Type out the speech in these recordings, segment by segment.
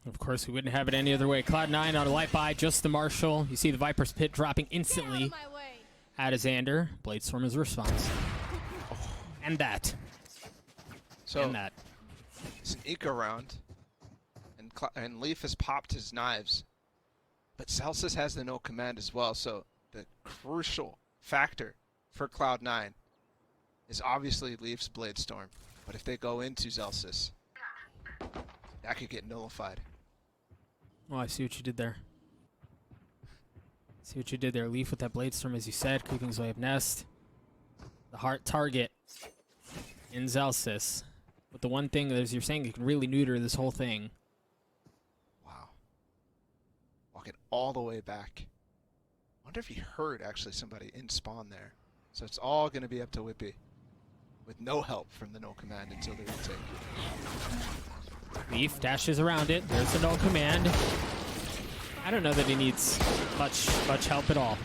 Of course, we wouldn't have it any other way. Cloud9 on a light buy, just the Marshall. You see the Viper's Pit dropping instantly out of Xander. Bladestorm is a response. Oh, and that. So, and that. It's an eco round, and Leaf has popped his knives. But Celsius has the no command as well, so the crucial factor for Cloud9 is obviously Leaf's Bladestorm. But if they go into Celsius, that could get nullified. Oh, I see what you did there. See what you did there. Leaf with that Bladestorm, as you said, creeping his way up nest. The heart target in Celsius. But the one thing, as you're saying, you can really neuter this whole thing. Wow. Walking all the way back. I wonder if he heard, actually, somebody in spawn there. So it's all going to be up to Whippy. With no help from the no command until the retake. Leaf dashes around it. There's the no command. I don't know that he needs much help at all.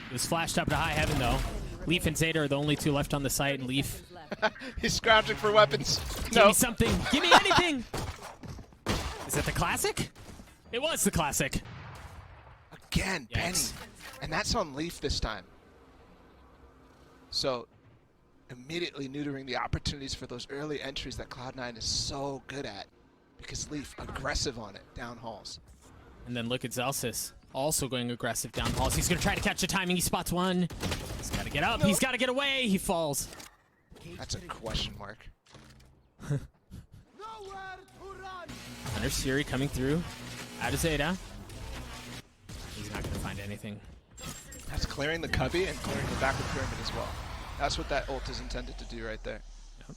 It was flashed up to high heaven, though. Leaf and Zeta are the only two left on the site, and Leaf... He's scrounging for weapons. Give me something. Give me anything. Is that the classic? It was the classic. Again, Penny. And that's on Leaf this time. So, immediately neutering the opportunities for those early entries that Cloud9 is so good at. Because Leaf aggressive on it, down halls. And then look at Zelsis, also going aggressive down halls. He's going to try to catch the timing. He spots one. He's got to get up. He's got to get away. He falls. That's a question mark. Under Siri coming through. Out of Zeta. He's not going to find anything. That's clearing the cubby and clearing the backward pyramid as well. That's what that ult is intended to do right there. Yep.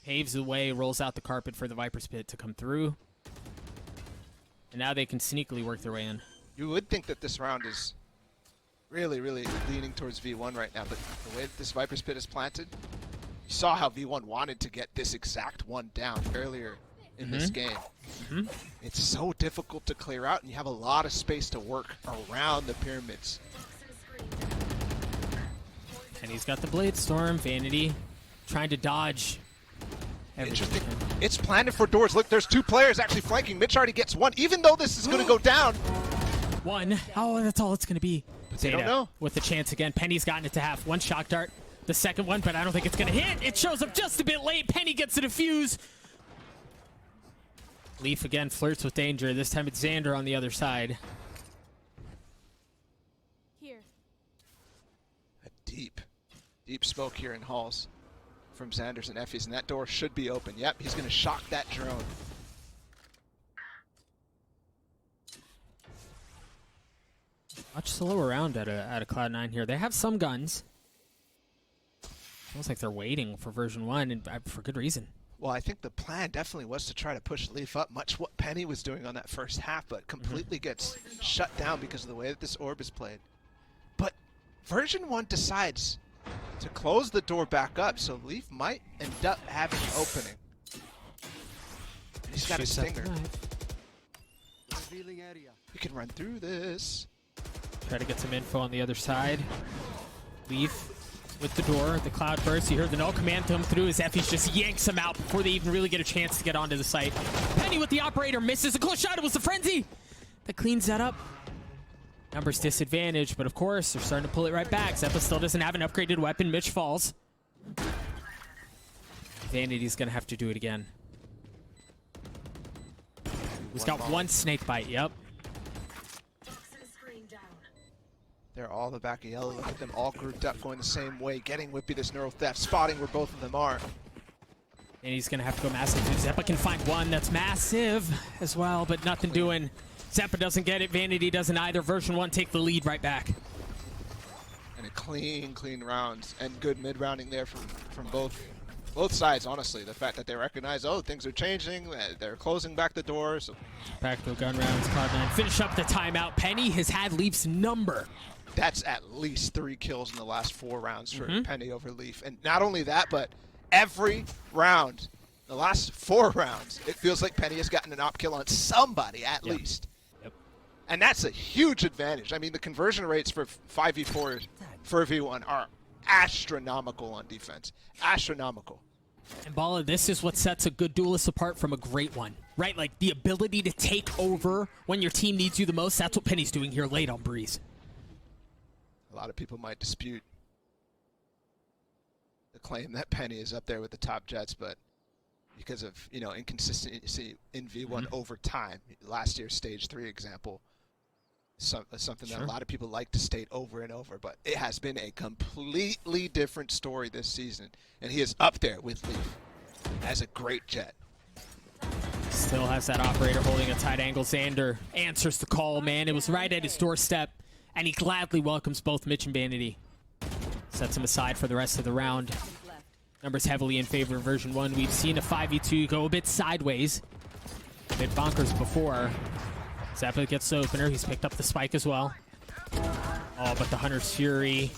Paves the way, rolls out the carpet for the Viper's Pit to come through. And now they can sneakily work their way in. You would think that this round is really, really leaning towards V1 right now, but the way that this Viper's Pit is planted, you saw how V1 wanted to get this exact one down earlier in this game. It's so difficult to clear out, and you have a lot of space to work around the pyramids. And he's got the Bladestorm. Vanity trying to dodge. Interesting. It's planted for doors. Look, there's two players actually flanking. Mitch already gets one, even though this is going to go down. One. Oh, that's all it's going to be. But they don't know. With the chance again. Penny's gotten it to half. One shock dart. The second one, but I don't think it's going to hit. It shows up just a bit late. Penny gets a defuse. Leaf again flirts with danger. This time it's Xander on the other side. Here. A deep smoke here in halls from Xanders and Effie's, and that door should be open. Yep, he's going to shock that drone. Much slower round out of Cloud9 here. They have some guns. Feels like they're waiting for Version1, and for good reason. Well, I think the plan definitely was to try to push Leaf up, much what Penny was doing on that first half, but completely gets shut down because of the way that this orb is played. But Version1 decides to close the door back up, so Leaf might end up having an opening. He's got a stinger. He can run through this. Try to get some info on the other side. Leaf with the door, the cloud burst. You heard the no command come through as Effie's just yanks him out before they even really get a chance to get onto the site. Penny with the operator misses a close shot. It was the frenzy that cleans that up. Numbers disadvantage, but of course they're starting to pull it right back. Zeppa still doesn't have an upgraded weapon. Mitch falls. Vanity's gonna have to do it again. He's got one snake bite. Yep. They're all the back of yellow. Look at them all grouped up, going the same way, getting Whippy this neural theft, spotting where both of them are. And he's going to have to go massive. Zeppa can find one that's massive as well, but nothing doing. Zeppa doesn't get it. Vanity doesn't either. Version1 take the lead right back. And a clean round, and good mid-rounding there from both sides, honestly. The fact that they recognize, oh, things are changing, they're closing back the door. So. Back to gun rounds, Cloud9. Finish up the timeout. Penny has had Leaf's number. That's at least 3 kills in the last 4 rounds for Penny over Leaf. And not only that, but every round, the last 4 rounds, it feels like Penny has gotten an op kill on somebody at least. Yep. And that's a huge advantage. I mean, the conversion rates for 5v4 for V1 are astronomical on defense. Astronomical. And Bala, this is what sets a good duelist apart from a great one, right? Like the ability to take over when your team needs you the most. That's what Penny's doing here late on Breeze. A lot of people might dispute the claim that Penny is up there with the top Jets, but because of, you know, inconsistency in V1 over time, last year's Stage 3 example, something that a lot of people like to state over and over, but it has been a completely different story this season, and he is up there with Leaf as a great Jet. Still has that operator holding a tight angle. Xander answers the call, man. It was right at his doorstep, and he gladly welcomes both Mitch and Vanity. Sets him aside for the rest of the round. Numbers heavily in favor of Version 1. We've seen a 5v2 go a bit sideways. A bit bonkers before. Zappa gets the opener. He's picked up the spike as well. Oh, but the Hunter's Fury.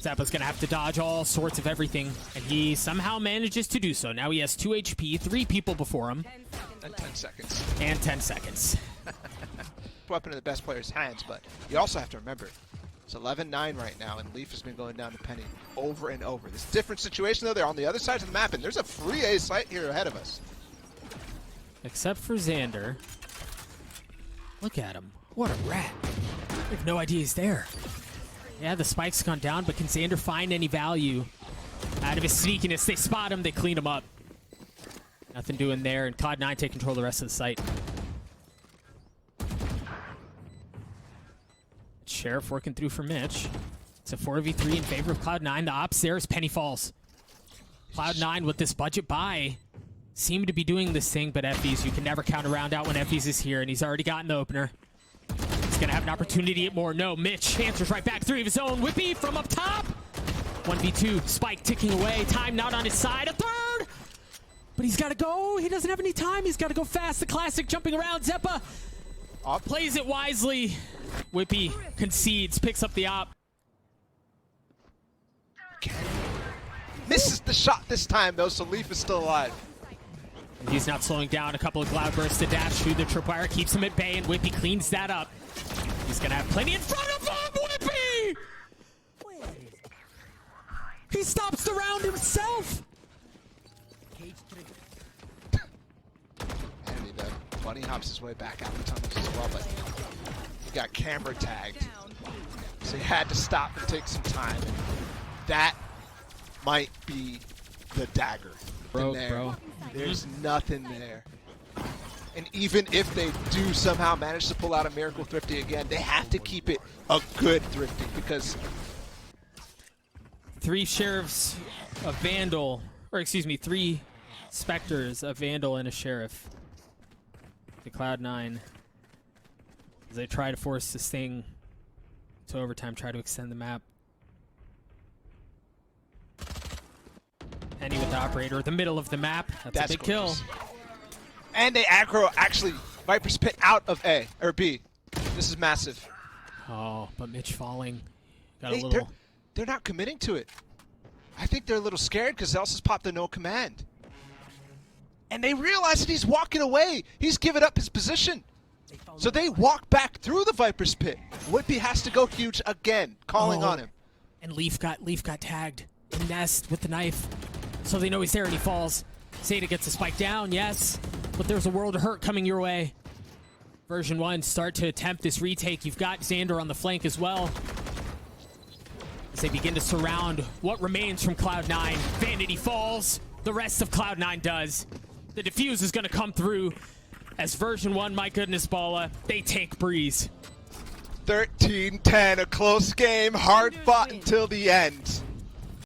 Zappa's going to have to dodge all sorts of everything, and he somehow manages to do so. Now he has 2 HP, 3 people before him. And 10 seconds. And 10 seconds. Weapon in the best player's hands, but you also have to remember, it's 11-9 right now, and Leaf has been going down to Penny over and over. This different situation, though. They're on the other side of the map, and there's a free A site here ahead of us. Except for Xander. Look at him. What a rat. I have no idea he's there. Yeah, the spike's gone down, but can Xander find any value out of his sneakiness? They spot him, they clean him up. Nothing doing there, and Cloud9 take control of the rest of the site. Sheriff working through for Mitch. It's a 4v3 in favor of Cloud9. The ops there is Penny falls. Cloud9 with this budget buy seem to be doing this thing, but Effie's, you can never count a round out when Effie's is here, and he's already gotten the opener. He's gonna have an opportunity at more. No, Mitch answers right back, 3 of his own. Whippy from up top. 1v2, Spike ticking away. Time not on his side. A third! But he's gotta go. He doesn't have any time. He's gotta go fast. The classic jumping around. Zeppa plays it wisely. Whippy concedes, picks up the op. Misses the shot this time, though, so Leaf is still alive. And he's not slowing down. A couple of cloud bursts to dash through the tripwire, keeps him at bay, and Whippy cleans that up. He's gonna have plenty in front of him, Whippy! He stops the round himself! And he bunny hops his way back out the tunnels as well, but he got camera tagged. So he had to stop and take some time. And that might be the dagger. Bro. There's nothing there. And even if they do somehow manage to pull out a Miracle Thrifty again, they have to keep it a good Thrifty, because 3 Sheriffs, a Vandal, or excuse me, 3 Spectres, a Vandal, and a Sheriff. The Cloud9, as they try to force this thing to overtime, try to extend the map. Penny with the operator, the middle of the map. That's a big gorgeous kill. And they aggro, actually, Viper's Pit out of A, or B. This is massive. Oh, but Mitch falling. Got a little... They're not committing to it. I think they're a little scared because Zelsa's popped the no command. And they realize that he's walking away. He's given up his position. So they walk back through the Viper's Pit. Whippy has to go huge again, calling on him. And Leaf got tagged in Nest with the knife. So they know he's there and he falls. Zeta gets a spike down, yes. But there's a world of hurt coming your way. Version 1 start to attempt this retake. You've got Xander on the flank as well. As they begin to surround what remains from Cloud9. Vanity falls. The rest of Cloud9 does. The defuse is going to come through as Version 1, my goodness, Bala, they take Breeze. 13-10, a close game, hard fought until the end.